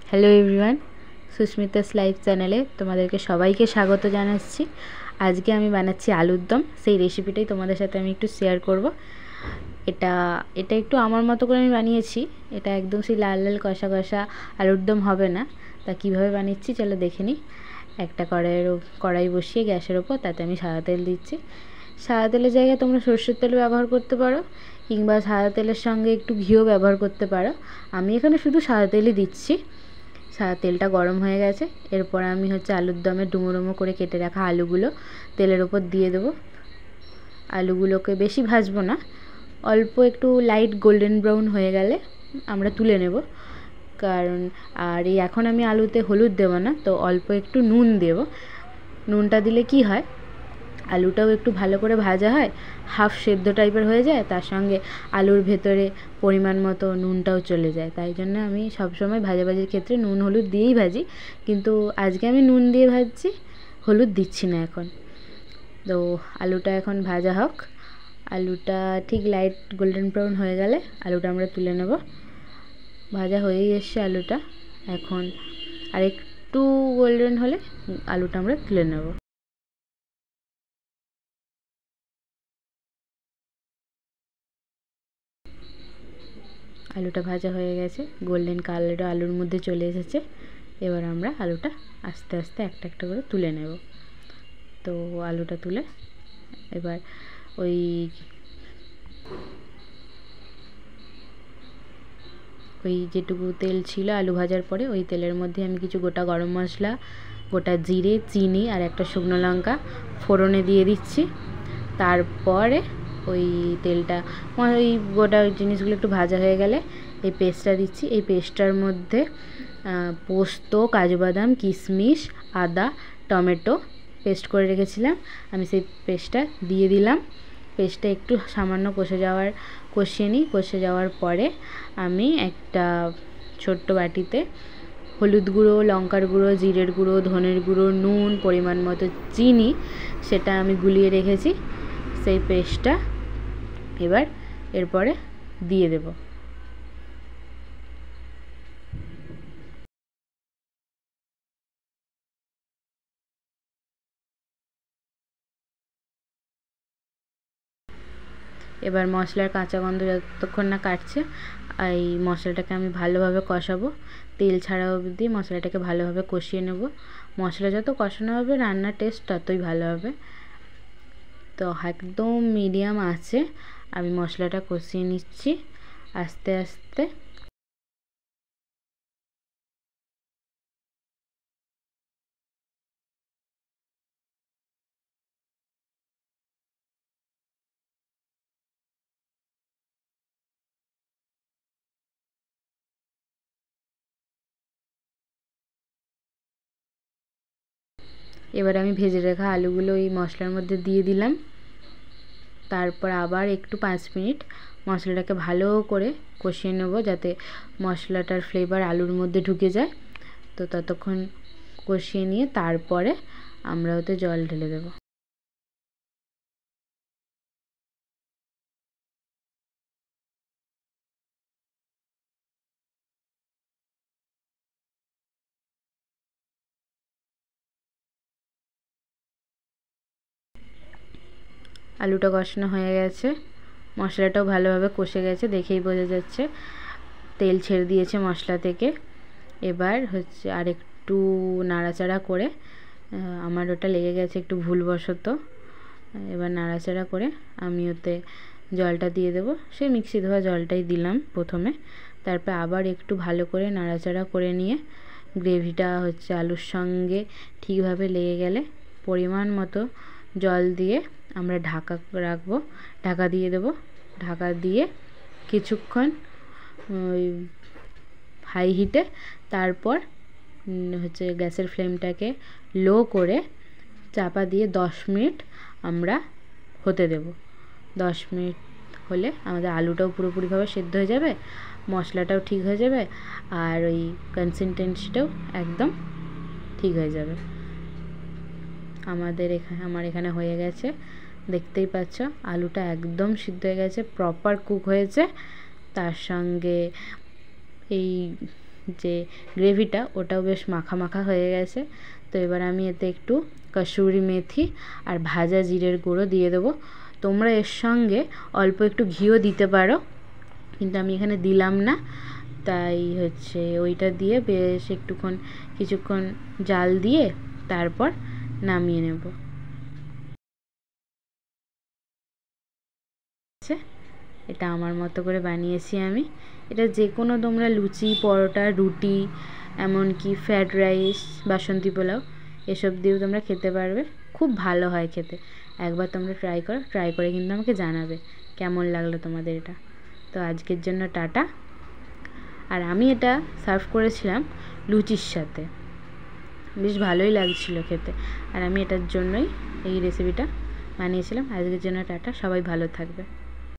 Hello everyone, Susmita's live চ্যানেলে তোমাদেরকে সবাইকে স্বাগত জানাচ্ছি। আজকে আমি বানাচ্ছি আলুর দম। সেই রেসিপিটাই তোমাদের সাথে আমি একটু শেয়ার করব। এটা এটা একটু আমার মতো করে আমি বানিয়েছি। এটা একদম সেই লাল লাল কষা কষা আলুর দম হবে না। তা কীভাবে বানিয়েছি চলো দেখে নিই। একটা কড়াই বসিয়ে গ্যাসের ওপর, তাতে আমি সাদা তেল দিচ্ছি। সাদা তেলের জায়গায় তোমরা সরষের তেল ব্যবহার করতে পারো, কিংবা সাদা তেলের সঙ্গে একটু ঘিও ব্যবহার করতে পারো। আমি এখানে শুধু সাদা তেলই দিচ্ছি। সাদা তেলটা গরম হয়ে গেছে। এরপর আমি আলুর দমে ডুমো ডুমো করে কেটে রাখা আলুগুলো তেলের ওপর দিয়ে দেবো। আলুগুলোকে বেশি ভাজবো না, অল্প একটু লাইট গোল্ডেন ব্রাউন হয়ে গেলে আমরা তুলে নেব। কারণ এখন আমি আলুতে হলুদ দেবো না, তো অল্প একটু নুন দেব। নুনটা দিলে কি হয়, আলুটাও একটু ভালো করে ভাজা হয়, হাফ সেদ্ধ টাইপের হয়ে যায়, তার সঙ্গে আলুর ভেতরে পরিমাণ মতো নুনটাও চলে যায়। তাই জন্য আমি সবসময় ভাজাভাজির ক্ষেত্রে নুন হলুদ দিয়েই ভাজি, কিন্তু আজকে আমি নুন দিয়ে ভাজছি, হলুদ দিচ্ছি না এখন। তো আলুটা এখন ভাজা হোক। আলুটা ঠিক লাইট গোল্ডেন ব্রাউন হয়ে গেলে আলুটা আমরা তুলে নেব। ভাজা হয়েই এসছে আলুটা। এখন আরেকটু গোল্ডেন হলে আলুটা আমরা তুলে নেব। আলুটা ভাজা হয়ে গেছে, গোল্ডেন কালারটা আলুর মধ্যে চলে এসেছে। এবার আমরা আলুটা আস্তে আস্তে একটা একটা করে তুলে নেব। তো আলুটা তুলে এবার ওই যেটুকু তেল ছিল আলু ভাজার পরে, ওই তেলের মধ্যে আমি কিছু গোটা গরম মশলা, গোটা জিরে, চিনি আর একটা শুকনো লঙ্কা ফোড়নে দিয়ে দিচ্ছি। তারপরে ওই তেলটা ওই গোটা জিনিসগুলো একটু ভাজা হয়ে গেলে এই পেস্টটা দিচ্ছি। এই পেস্টটার মধ্যে পোস্ত, কাজু বাদাম, কিশমিশ, আদা, টমেটো পেস্ট করে রেখেছিলাম, আমি সেই পেস্টটা দিয়ে দিলাম। পেস্টটা একটু সামান্য কষিয়ে নিই। কষে যাওয়ার পরে আমি একটা ছোট্ট বাটিতে হলুদ গুঁড়ো, লঙ্কার গুঁড়ো, জিরের গুঁড়ো, ধনের গুঁড়ো, নুন, পরিমাণ মতো চিনি, সেটা আমি গুলিয়ে রেখেছি। সেই পেস্টটা এরপরে দিয়ে দেব। এবার মশলার কাঁচা গন্ধ যতক্ষণ না কাটছে, এই মশলাটাকে আমি ভালোভাবে কষাবো। তেল ছাড়া অবধি মশলাটাকে ভালোভাবে কষিয়ে নেব। মশলা যত কষানো হবে রান্নার টেস্ট ততই ভালো হবে। তো একদম মিডিয়াম আছে আমি মশলাটা কষিয়ে নিচ্ছি আস্তে আস্তে। এবার আমি ভেজে রাখা আলুগুলো এই মশলার মধ্যে দিয়ে দিলাম। তারপর আবার একটু 5 মিনিট মশলাটাকে ভালো করে কষিয়ে নেব, যাতে মশলাটার ফ্লেভার আলুর মধ্যে ঢুকে যায়। তো ততক্ষণ কষিয়ে নিয়ে তারপরে আমরা ওতে জল ঢেলে দেব। আলুটা কষানো হয়ে গেছে, মশলাটাও ভালোভাবে কষে গেছে, দেখেই বোঝা যাচ্ছে তেল ছেড়ে দিয়েছে মশলা থেকে। এবার আর একটু নাড়াচাড়া করে, আমার ওটা লেগে গেছে একটু ভুলবশত। এবার নাড়াচাড়া করে আমি ওতে জলটা দিয়ে দেবো। সেই মিক্সি ধোয়া জলটাই দিলাম প্রথমে। তারপর আবার একটু ভালো করে নাড়াচাড়া করে নিয়ে গ্রেভিটা আলুর সঙ্গে ঠিকভাবে লেগে গেলে পরিমাণ মতো জল দিয়ে আমরা ঢাকা রাখবো। ঢাকা দিয়ে দেবো। ঢাকা দিয়ে কিছুক্ষণ ওই হাই হিটে, তারপর গ্যাসের ফ্লেমটাকে লো করে চাপা দিয়ে 10 মিনিট আমরা হতে দেব। 10 মিনিট হলে আমাদের আলুটাও পুরোপুরিভাবে সেদ্ধ হয়ে যাবে, মশলাটাও ঠিক হয়ে যাবে, আর ওই কনসিস্টেন্সিটাও একদম ঠিক হয়ে যাবে। আমার এখানে হয়ে গেছে, দেখতেই পাচ্ছ আলুটা একদম সিদ্ধ হয়ে গেছে, প্রপার কুক হয়েছে। তার সঙ্গে এই যে গ্রেভিটা ওটাও বেশ মাখা মাখা হয়ে গেছে। তো এবার আমি এতে একটু কসুরি মেথি আর ভাজা জিরের গুঁড়ো দিয়ে দেবো। তোমরা এর সঙ্গে অল্প একটু ঘিও দিতে পারো, কিন্তু আমি এখানে দিলাম না। তাই হচ্ছে ওইটা দিয়ে বেশ কিছুক্ষণ জাল দিয়ে তারপর নামিয়ে নেব। এটা আমার মতো করে বানিয়েছি আমি। এটা যে কোনো তোমরা লুচি, পরোটা, রুটি, এমনকি ফ্রায়েড রাইস, বাসন্তী পোলাও এসব দিয়েও তোমরা খেতে পারবে। খুব ভালো হয় খেতে। একবার তোমরা ট্রাই করে কিন্তু আমাকে জানাবে কেমন লাগলো তোমাদের এটা। তো আজকের জন্য টাটা। আর আমি এটা সার্ভ করেছিলাম লুচির সাথে, বেশ ভালোই লাগছিল খেতে। আর আমি এটার জন্যই এই রেসিপিটা বানিয়েছিলাম। আজকের জন্য টাটা, সবাই ভালো থাকবে।